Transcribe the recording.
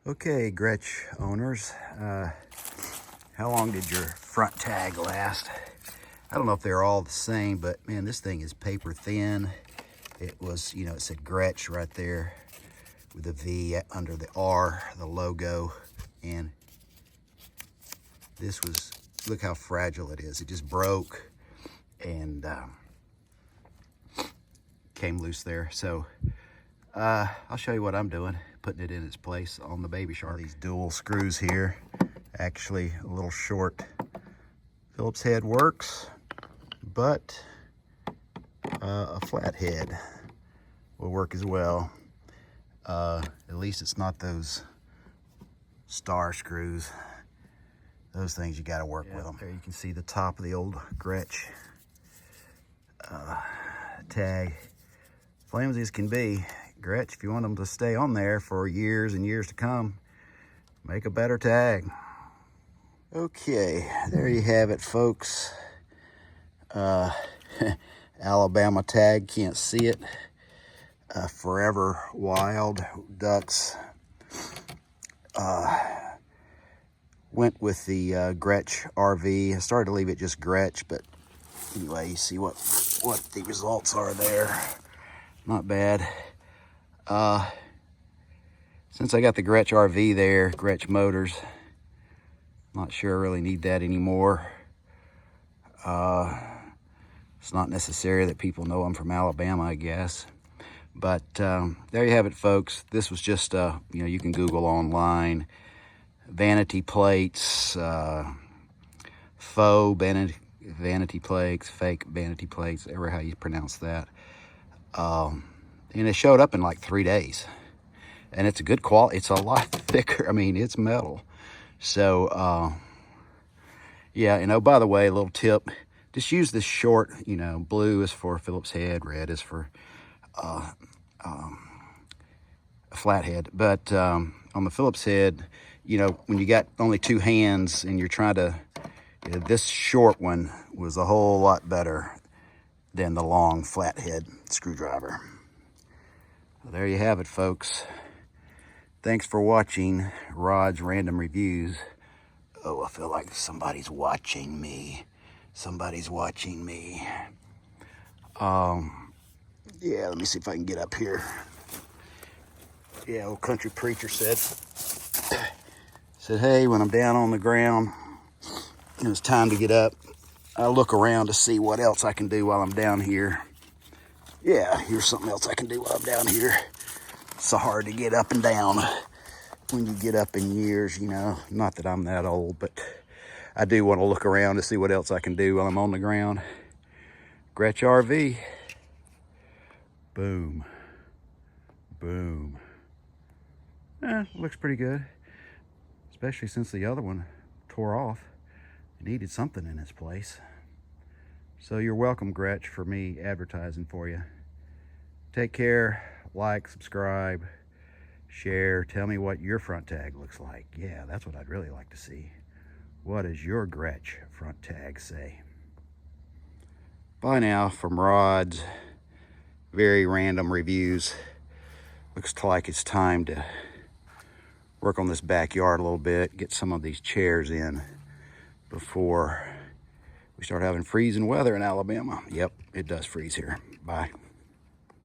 Okay, Grech owners, how long did your front tag last? I don't know if they're all the same, but man, this thing is paper thin. It was, you know, it said Grech right there with a V under the R, the logo. And this was, look how fragile it is. It just broke and came loose there. So I'll show you what I'm doing, putting it in its place on the Baby Shark. These dual screws here, actually a little short Phillips head works, but a flat head will work as well. At least it's not those star screws. Those things, you got to work with them. There you can see the top of the old Grech tag. Flimsy as can be. Grech, if you want them to stay on there for years and years to come, make a better tag. Okay, there you have it, folks. Alabama tag, can't see it. Forever Wild Ducks. Went with the Grech RV. I started to leave it just Grech, but anyway, you see what the results are there. Not bad. Since I got the Grech RV there, Grech Motors, not sure I really need that anymore. It's not necessary that people know I'm from Alabama, I guess. But there you have it, folks. This was just, you know, you can Google online. Vanity plates, faux vanity plates, fake vanity plates, ever how you pronounce that. And it showed up in like 3 days. And it's a good quality. It's a lot thicker. I mean, it's metal. So, yeah, and oh, by the way, a little tip. Just use this short, you know, blue is for Phillips head, red is for a flathead. But on the Phillips head, you know, when you got only 2 hands and you're trying to, you know, this short one was a whole lot better than the long flathead screwdriver. Well, there you have it, folks. Thanks for watching Rod's Random Reviews. Oh, I feel like somebody's watching me. Somebody's watching me. Yeah, let me see if I can get up here. Yeah, old country preacher said, hey, when I'm down on the ground and it's time to get up, I look around to see what else I can do while I'm down here. Yeah, here's something else I can do while I'm down here. It's so hard to get up and down when you get up in years, you know. Not that I'm that old, but I do want to look around to see what else I can do while I'm on the ground. Grech RV. Boom. Boom. Looks pretty good. Especially since the other one tore off. It needed something in its place. So you're welcome, Grech, for me advertising for you. Take care, like, subscribe, share. Tell me what your front tag looks like. Yeah, that's what I'd really like to see. What does your Grech front tag say? Bye now from Rod's Very Random Reviews. Looks like it's time to work on this backyard a little bit, get some of these chairs in before we start having freezing weather in Alabama. Yep, it does freeze here. Bye.